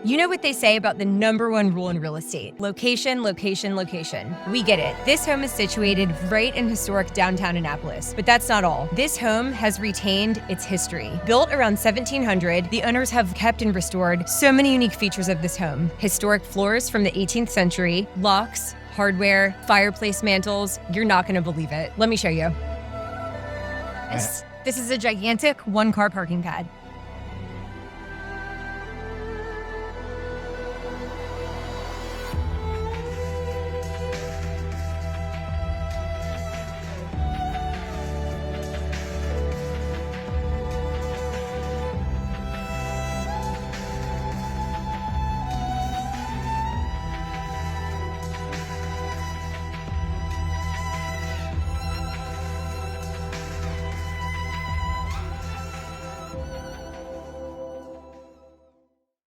You know what they say about the #1 rule in real estate: location, location, location. We get it. This home is situated right in historic downtown Annapolis, but that's not all. This home has retained its history. Built around 1700, the owners have kept and restored so many unique features of this home. Historic floors from the 18th century, locks, hardware, fireplace mantles. You're not gonna believe it. Let me show you. This is a gigantic 1-car parking pad.